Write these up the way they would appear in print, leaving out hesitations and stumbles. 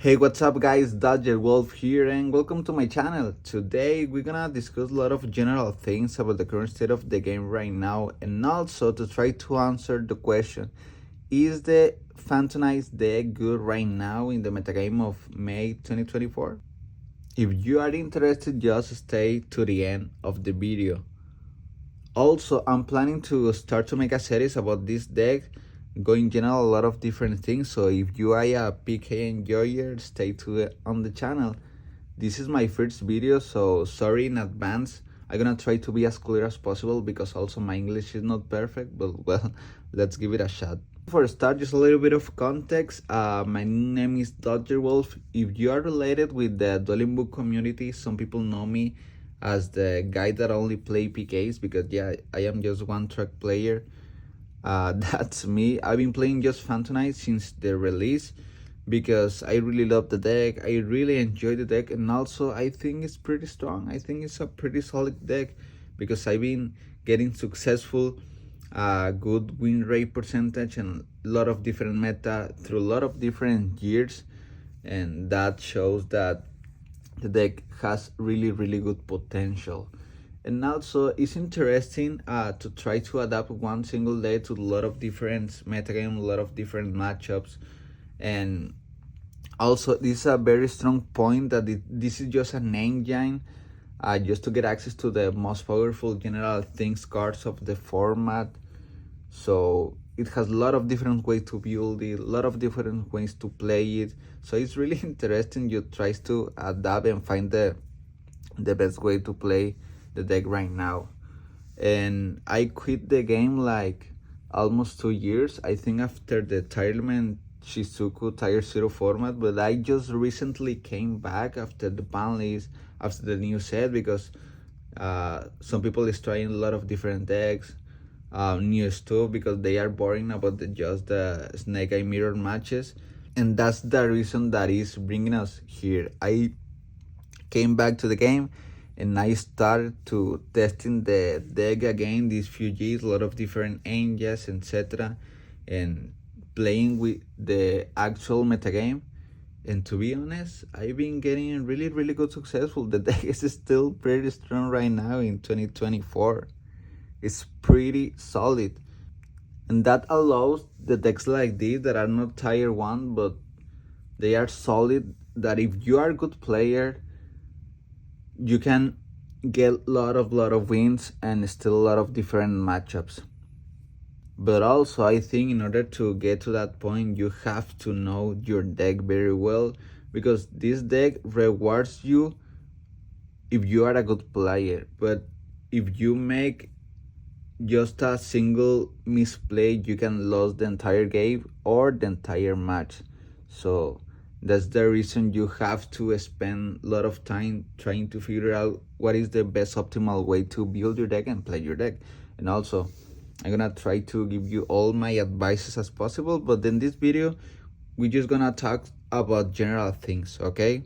Hey, what's up guys, DodgerWolf here and welcome to my channel. Today we're gonna discuss a lot of general things about the current state of the game right now and also to try to answer the question, is the Phantomized deck good right now in the metagame of May 2024? If you are interested, just stay to the end of the video. Also, I'm planning to start to make a series about this deck, going general a lot of different things. So if you are a PK enjoyer, stay tuned on the channel. This is my first video, so sorry in advance. I'm gonna try to be as clear as possible because also my English is not perfect, but well, let's give it a shot. For a start, just a little bit of context. My name is DodgerWolf. If you are related with the Dueling Book community, some people know me as the guy that only play PKs because yeah, I am just one track player. That's me. I've been playing just Phantomized since the release because I really love the deck. I really enjoy the deck, and also I think it's pretty strong. I think it's a pretty solid deck because I've been getting successful, good win rate percentage, and a lot of different meta through a lot of different years, and that shows that the deck has really good potential. And also it's interesting to try to adapt one single deck to a lot of different metagame, a lot of different matchups. And also this is a very strong point that this is just an engine just to get access to the most powerful general things cards of the format. So it has a lot of different ways to build it, a lot of different ways to play it. So it's really interesting. You try to adapt and find the best way to play the deck right now. And I quit the game like almost 2 years, I think, after the Tournament Shizuku Tier 0 format, but I just recently came back after the ban list, after the new set, because some people is trying a lot of different decks, new stuff, because they are boring about just the Snake Eye Mirror matches. And that's the reason that is bringing us here. I came back to the game and I started to testing the deck again these few years, a lot of different angels, etc., and playing with the actual metagame. And to be honest, I've been getting really good successful. The deck is still pretty strong right now in 2024. It's pretty solid, and that allows the decks like this that are not tier 1 but they are solid, that if you are a good player you can get a lot of wins and still a lot of different matchups. But also I think in order to get to that point you have to know your deck very well, because this deck rewards you if you are a good player. But if you make just a single misplay, you can lose the entire game or the entire match. So that's the reason you have to spend a lot of time trying to figure out what is the best optimal way to build your deck and play your deck. And also I'm gonna try to give you all my advices as possible, but in this video we're just gonna talk about general things, okay?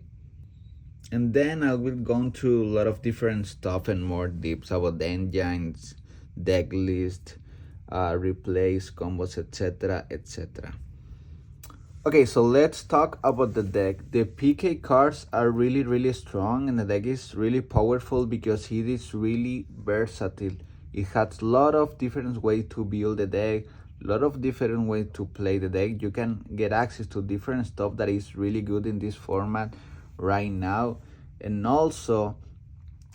And then I will go through a lot of different stuff and more deeps about the engines, deck list, replays, combos, etc. Okay, so let's talk about the deck. The PK cards are really strong, and the deck is really powerful because it is really versatile. It has a lot of different ways to build the deck, a lot of different ways to play the deck. You can get access to different stuff that is really good in this format right now. And also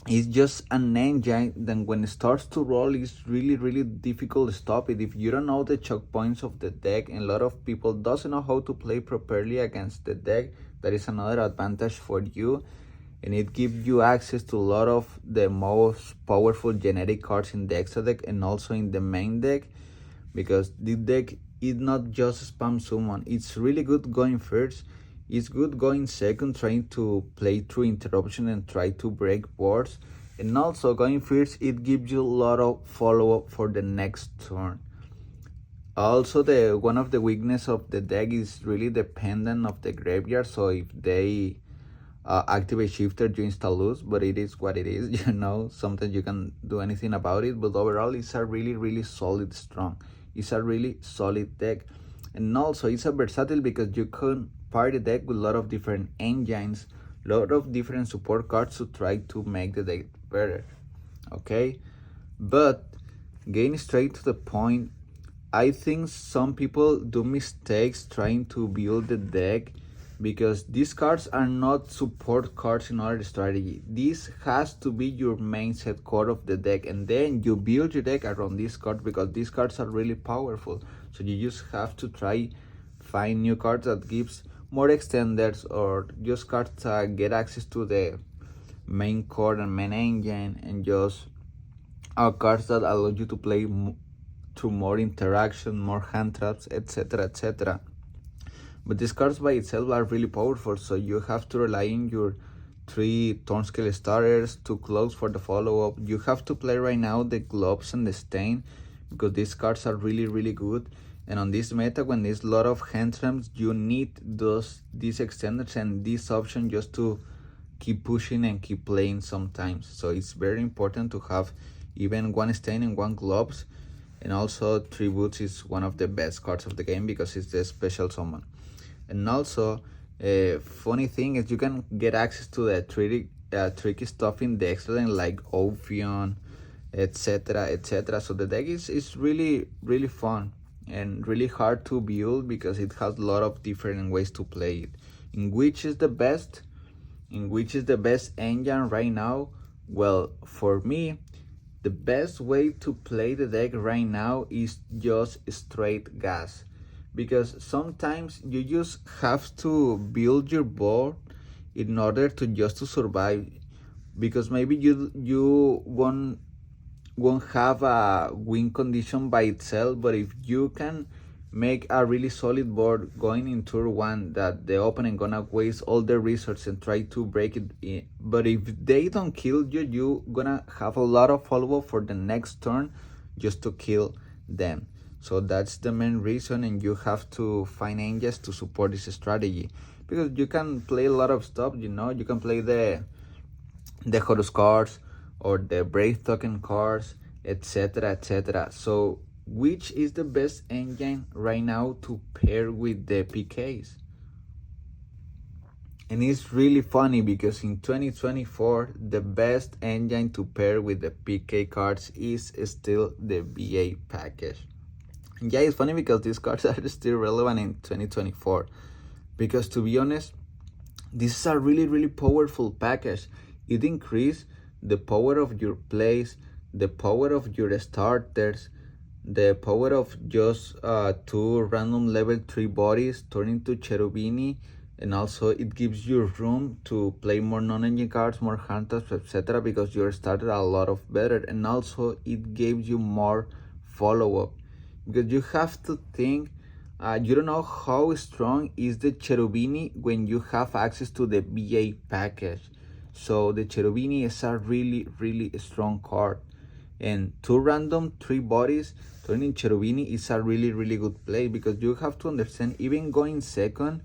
it's just an engine that when it starts to roll, it's really difficult to stop it if you don't know the choke points of the deck. And a lot of people doesn't know how to play properly against the deck. That is another advantage for you, and it gives you access to a lot of the most powerful genetic cards in the extra deck and also in the main deck, because this deck is not just spam summon. It's really good going first, it's good going second, trying to play through interruption and try to break boards, and also going first, it gives you a lot of follow-up for the next turn. Also, the one of the weakness of the deck is really dependent of the graveyard, so if they activate shifter, you install lose, but it is what it is, you know, sometimes you can do anything about it. But overall it's a really solid deck, and also it's a versatile because you can party deck with a lot of different engines, a lot of different support cards to try to make the deck better. Okay, but getting straight to the point, I think some people do mistakes trying to build the deck because these cards are not support cards in our strategy. This has to be your main set card of the deck, and then you build your deck around these cards because these cards are really powerful. So you just have to try find new cards that gives more extenders, or just cards that get access to the main card and main engine, and just cards that allow you to play through more interaction, more hand traps, etc, etc. But these cards by itself are really powerful, so you have to rely on your 3 turn skill starters, 2 cloaks for the follow-up. You have to play right now the gloves and the stain because these cards are really good. And on this meta, when there's a lot of hand traps, you need these extenders and this option just to keep pushing and keep playing sometimes. So it's very important to have even 1 stain and 1 gloves. And also Tributes is one of the best cards of the game because it's the special summon. And also, funny thing is you can get access to the tricky stuff in the extra lane like Ophion, etc, etc. So the deck is really fun and really hard to build because it has a lot of different ways to play it. In which is the best engine right now? Well, for me, the best way to play the deck right now is just straight gas, because sometimes you just have to build your board in order to survive, because maybe you won't have a win condition by itself, but if you can make a really solid board going in turn 1 that the opponent gonna waste all their resources and try to break it in, but if they don't kill you, you gonna have a lot of follow-up for the next turn just to kill them. So that's the main reason, and you have to find angels to support this strategy, because you can play a lot of stuff, you can play the Horus cards or the Brave token cards, etc, etc. So which is the best engine right now to pair with the PKs? And it's really funny because in 2024 the best engine to pair with the PK cards is still the VA package. And yeah, it's funny because these cards are still relevant in 2024, because to be honest, this is a really powerful package. It increases the power of your plays, the power of your starters, the power of just 2 random level 3 bodies turning to Cherubini, and also it gives you room to play more non-engine cards, more hand taps, etc, because you started a lot of better. And also it gives you more follow-up, because you have to think, you don't know how strong is the Cherubini when you have access to the VA package. So the Cherubini is a really strong card, and 2 random 3 bodies turning Cherubini is a really good play, because you have to understand, even going second,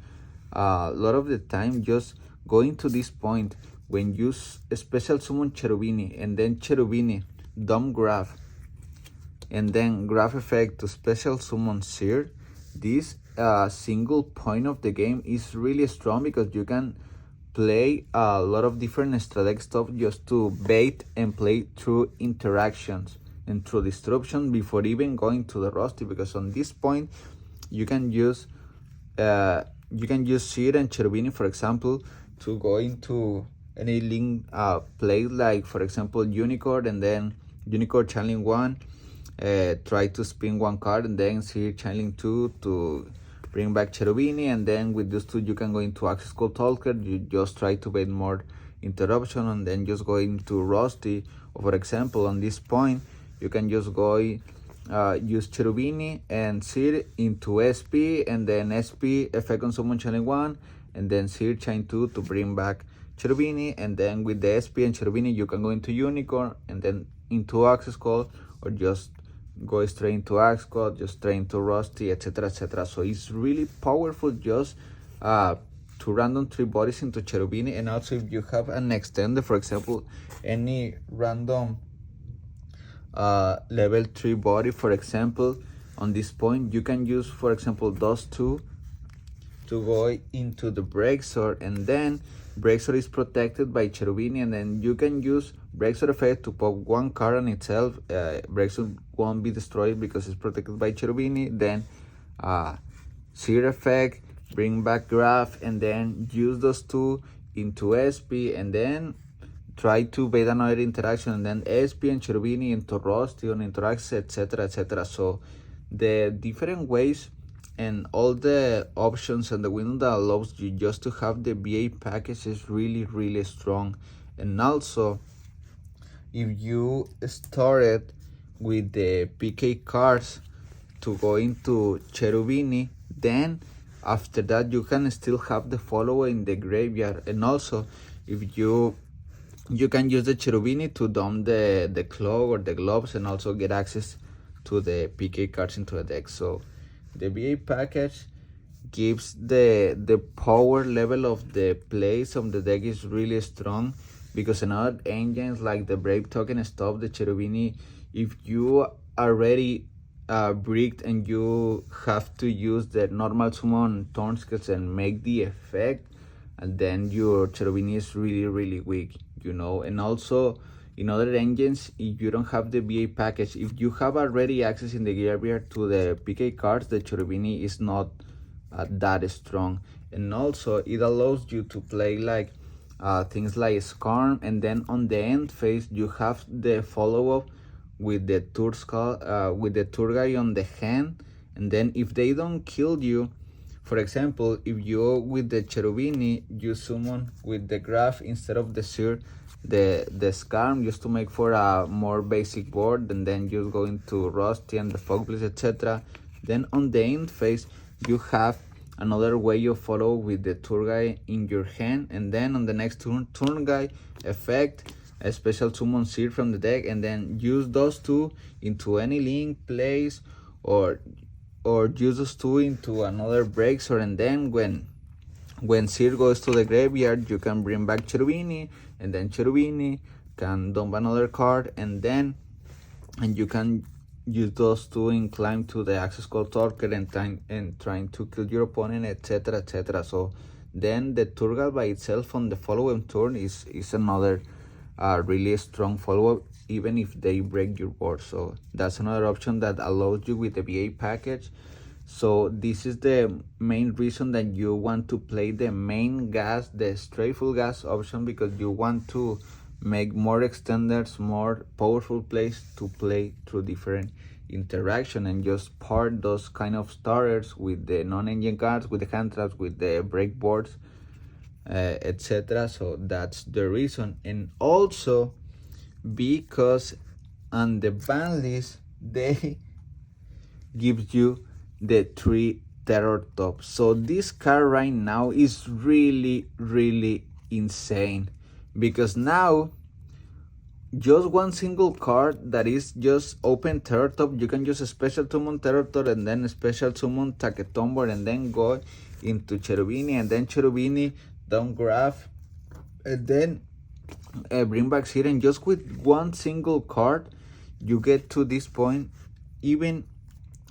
a lot of the time just going to this point when you special summon Cherubini and then Cherubini dumb graph and then graph effect to special summon Seer, this single point of the game is really strong, because you can play a lot of different strategic stuff just to bait and play through interactions and through disruption before even going to the Rusty, because on this point you can use Seer and Cherubini, for example, to go into any link play, like for example Unicorn, and then Unicorn channeling 1, try to spin 1 card, and then Seer channeling 2 to bring back Cherubini, and then with those 2 you can go into Access Call Talker, you just try to bait more interruption, and then just go into Rusty. Or for example, on this point you can just go use Cherubini and Seer into SP, and then SP effect on summon channel 1, and then Seer chain 2 to bring back Cherubini, and then with the SP and Cherubini you can go into Unicorn and then into Access Call, or just go straight into Axe Code, just straight into Rusty, etc, etc. So it's really powerful just to random 3 bodies into Cherubini. And also if you have an extender, for example any random level 3 body, for example on this point you can use, for example, those 2 to go into the Breaksword, and then Breaksword is protected by Cherubini, and then you can use Breaksword effect to pop one card on itself. Breaksword won't be destroyed because it's protected by Cherubini. Then Seer effect, bring back Graph, and then use those two into SP, and then try to bait another interaction, and then SP and Cherubini into Rusty on interacts, etc, etc. So the different ways and all the options and the window that allows you just to have the BA package is really strong. And also, if you started with the PK cards to go into Cherubini, then after that you can still have the follower in the graveyard. And also, if you can use the Cherubini to dump the claw or the gloves, and also get access to the PK cards into the deck. So the BA package gives the power level of the plays of the deck is really strong, because in other engines like the Brave Token and stuff, the Cherubini, if you already bricked and you have to use the normal summon turn skills and make the effect, and then your Cherubini is really weak, you know. And also in other engines, if you don't have the BA package, if you have already access in the graveyard to the PK cards, the Cherubini is not that strong. And also it allows you to play like things like Skarm, and then on the end phase you have the follow-up with the with the Turgai on the hand, and then if they don't kill you, for example, if you with the Cherubini you summon with the Graph instead of the Seer the Skarm, just to make for a more basic board, and then you go into Rusty and the Fogbliss, etc. Then on the end phase you have another way of follow with the Turgai in your hand, and then on the next turn, Turgai effect, a special summon Seer from the deck, and then use those two into any link place, or use those two into another Breaksword, and then when Seer goes to the graveyard, you can bring back Cherubini, and then Cherubini can dump another card, and you can use those two and climb to the access code Torker and trying to kill your opponent, etc, etc. So then the Turgal by itself on the following turn is another really strong follow-up, even if they break your board. So that's another option that allows you with the BA package. So this is the main reason that you want to play the main gas, the straight full gas option, because you want to make more extenders, more powerful plays to play through different interaction, and just part those kind of starters with the non-engine cards, with the hand traps, with the break boards, etc. So that's the reason. And also because on the ban list they gives you the 3 terror top. So this card right now is really insane, because now just one single card that is just open terror top, you can use a special summon terror top, and then a special summon Taketombo, and then go into Cherubini, and then Cherubini down Graph, and then bring back Seer, and just with one single card you get to this point, even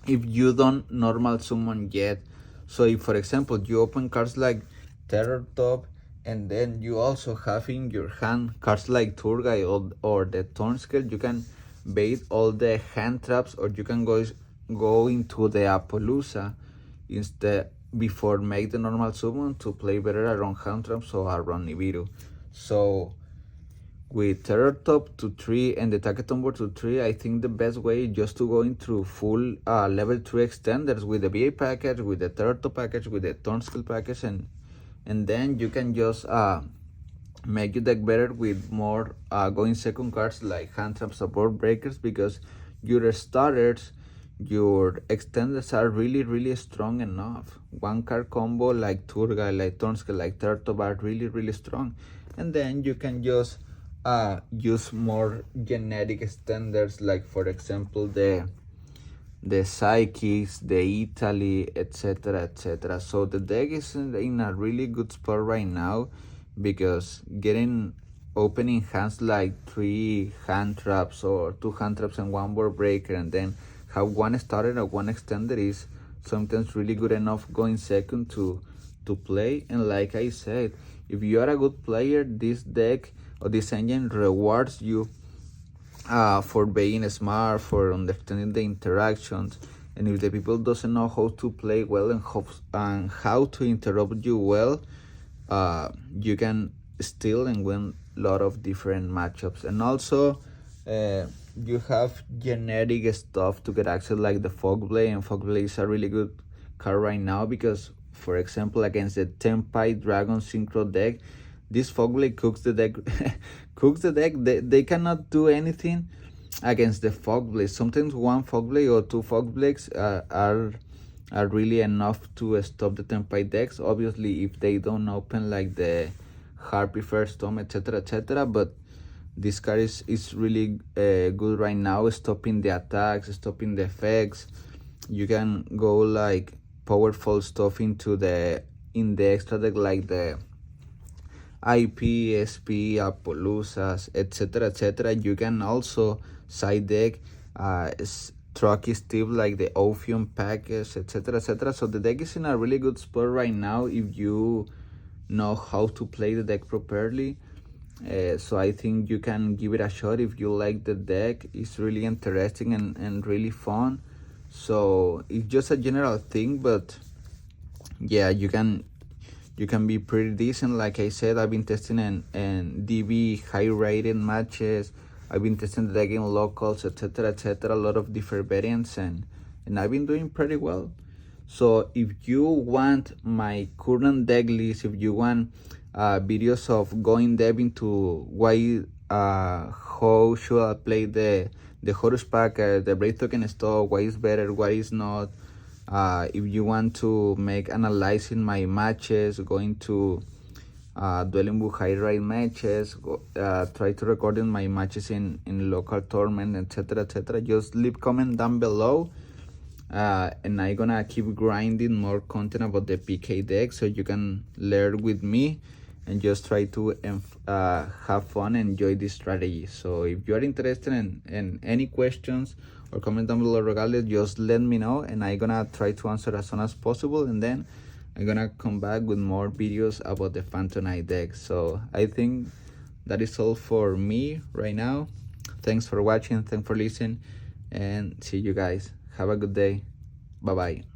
if you don't normal summon yet. So if, for example, you open cards like Terror Top, and then you also have in your hand cards like Turgai or the Thornscale, you can bait all the hand traps, or you can go into the Appaloosa instead before make the normal summon to play better around hand traps or around Nibiru. So with Terror Top to 3 and the Taketombo to 3, I think the best way is just to go into full level 3 extenders with the BA package, with the Terror Top package, with the Thornscale package, and then you can just make your deck better with more going second cards like hand traps, support breakers, because your starters, your extenders are really strong enough. One card combo like Turgai, like Thornscale, like Terror Top are really strong, and then you can just use more genetic extenders, like for example the Psychics, the Italy, etc. So the deck is in a really good spot right now, because opening hands like 3 hand traps or 2 hand traps and 1 board breaker, and then have one starter and 1 extender is sometimes really good enough going second to to play. And like I said, if you are a good player, this deck or this engine rewards you for being smart, for understanding the interactions. And if the people doesn't know how to play well and how to interrupt you well, you can steal and win a lot of different matchups. And also you have genetic stuff to get access, like the Fogblade, and Fogblade is a really good card right now because, for example, against the Tempai Dragon Synchro deck, this Fogblade cooks the deck. They cannot do anything against the Fogblade. Sometimes one Fogblade or two Fogblades are really enough to stop the Tempai decks. Obviously, if they don't open like the Harpy First Storm, etc. But this card is really good right now, stopping the attacks, stopping the effects. You can go like powerful stuff into the extra deck, like the IP, SP, Appaloozas, etc. You can also side deck Trucky Steve, like the Ophium package, etc. So the deck is in a really good spot right now if you know how to play the deck properly. So I think you can give it a shot if you like the deck. It's really interesting and really fun. So it's just a general thing, but yeah, you can be pretty decent. Like I said, I've been testing in DB high rated matches. I've been testing the deck in locals, etc. A lot of different variants, and I've been doing pretty well. So if you want my current deck list, if you want videos of going deep into why how should I play the Horus pack, the Brave Token store, why is better, why is not, if you want to make analyzing my matches, going to Dueling Book high rate matches, try to recording my matches in local tournament, etc. Just leave comment down below, and I'm gonna keep grinding more content about the PK deck so you can learn with me and just try to have fun and enjoy this strategy. So if you are interested in any questions or comment down below regardless, just let me know and I'm gonna try to answer as soon as possible, and then I'm gonna come back with more videos about the Phantom Knight deck. So I think that is all for me right now. Thanks for watching, thanks for listening, and see you guys. Have a good day. Bye bye.